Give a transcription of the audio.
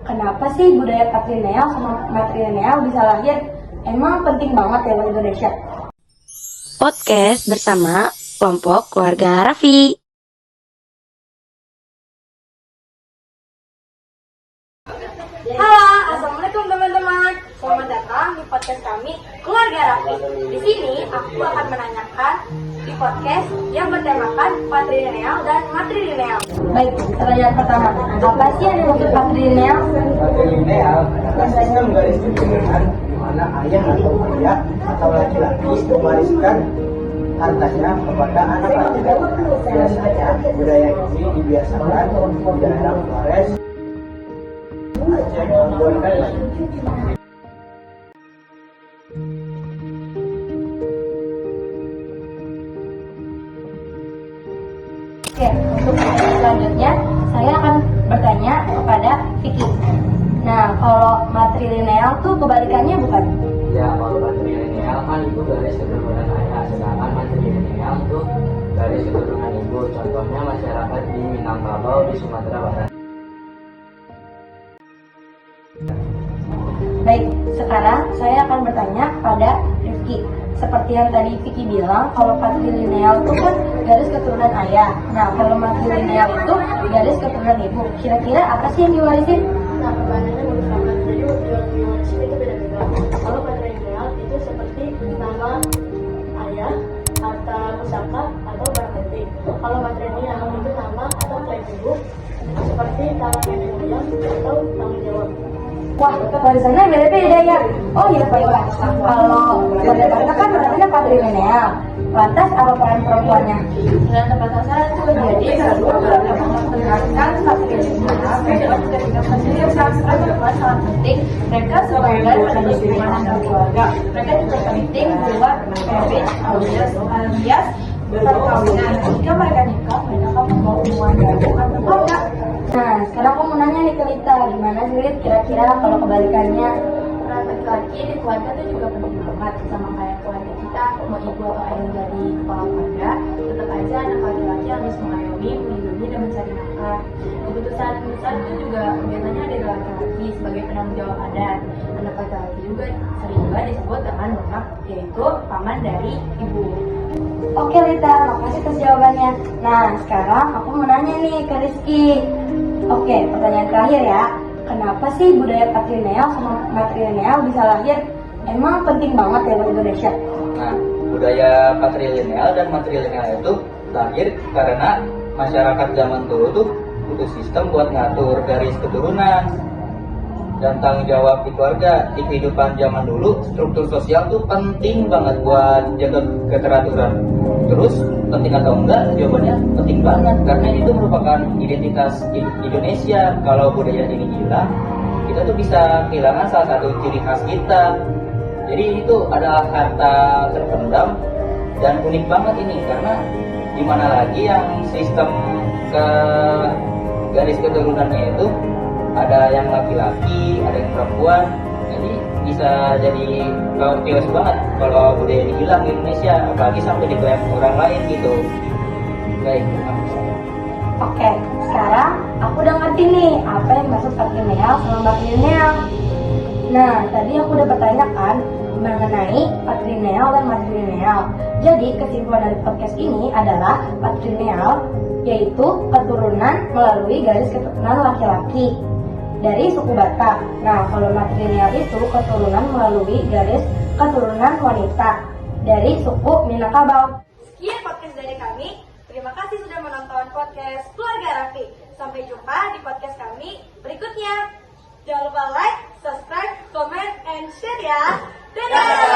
kenapa sih budaya patrilineal sama matrilineal bisa lahir? Emang penting banget ya buat Indonesia? Podcast bersama kelompok keluarga Raffi. Halo, assalamualaikum teman-teman. Selamat datang di podcast kami Keluarga Raffi. Di sini aku akan menanyakan di podcast yang bertemakan patrilineal dan matrilineal. Baik, pertanyaan pertama, apa sih yang dimaksud patrilineal? Patrilineal adalah sistem garis keturunan di mana ayah atau ayah atau laki-laki mewariskan hartanya kepada anak laki-laki. Biasanya budaya ini dibiasakan di daerah Flores, Aceh, Ambon, dan lainnya. Oke, untuk selanjutnya saya akan bertanya kepada Vicky. Nah, kalau matrilineal tuh kebalikannya bukan? Ya, kalau patrilineal kan itu garis keturunan ayah, sedangkan matrilineal itu garis keturunan ibu. Contohnya masyarakat di Minangkabau di Sumatera Barat. Baik, sekarang saya akan bertanya pada Rifki. Seperti yang tadi Vicky bilang, kalau patrilineal itu kan garis keturunan ayah. Nah, kalau matrilineal itu garis keturunan ibu. Kira-kira apa sih yang diwarisin? Nah, perbedaannya menurut kami, jadi yang diwarisin itu beda-beda. Kalau patrilineal itu seperti nama ayah, harta pusaka, atau barang penting. Kalau matrilineal itu nama atau klaim ibu, seperti tangan nenek moyang atau tanggung jawab. Wah, warisannya beda-beda ya. Oh iya Pak Iwan, kalau pada kata kan berarti patrilineal. Lantas apa peran perempuannya? Dan tepat sasaran itu jadi menjelaskan patrilineal dalam ketika sendiri peran perempuan sangat penting. Mereka sebagai penerus hubungan antar keluarga. Mereka juga penting buat marriage alias perkawinan. Jika mereka nikah, mereka akan membawa hubungan baru antar keluarga. Nah, sekarang aku mau nanya nih ke Lita, gimana sih Lit kira-kira kalau kebalikannya? Peran laki-laki di keluarga itu juga penting banget, sama kayak keluarga kita, mau ibu atau ayah menjadi kepala keluarga, tetap aja anak laki-laki harus mengayomi, melindungi, dan mencari nafkah. Keputusan besar itu juga biasanya dari laki-laki sebagai penanggung jawab adat. Anak laki-laki juga sering juga disebut dengan bonak, yaitu paman dari ibu. Oke Lita, makasih atas jawabannya. Nah, sekarang aku mau nanya nih ke Rizky. Oke, pertanyaan terakhir ya. Kenapa sih budaya patrilineal sama matrilineal bisa lahir? Emang penting banget ya buat Indonesia? Nah, budaya patrilineal dan matrilineal itu lahir karena masyarakat zaman dulu tuh butuh sistem buat ngatur garis keturunan dan tanggung jawab di keluarga. Di kehidupan zaman dulu, struktur sosial tuh penting banget buat jaga keteraturan. Terus, penting atau enggak? Jawabannya penting banget, karena itu merupakan identitas Indonesia. Kalau budaya ini hilang, kita tuh bisa kehilangan salah satu ciri khas kita. Jadi itu adalah harta terpendam dan unik banget ini, karena dimana lagi yang sistem ke garis keturunannya itu ada yang laki-laki, ada yang perempuan, jadi bisa jadi chaos banget kalau budaya ini hilang di Indonesia, apalagi sampai diklaim orang lain gitu. Baik, Oke, sekarang aku udah ngerti nih apa yang maksud patrilineal sama matrilineal. Nah, tadi aku udah bertanyakan mengenai patrilineal dan matrilineal. Jadi kesimpulan dari podcast ini adalah patrilineal yaitu keturunan melalui garis keturunan laki-laki dari suku Batak. Nah, kalau matrilineal itu keturunan melalui garis keturunan wanita dari suku Minangkabau. Sekian podcast dari kami. Terima kasih sudah menonton podcast Keluarga Raffi. Sampai jumpa di podcast kami berikutnya. Jangan lupa like, subscribe, comment, and share ya. Dadah!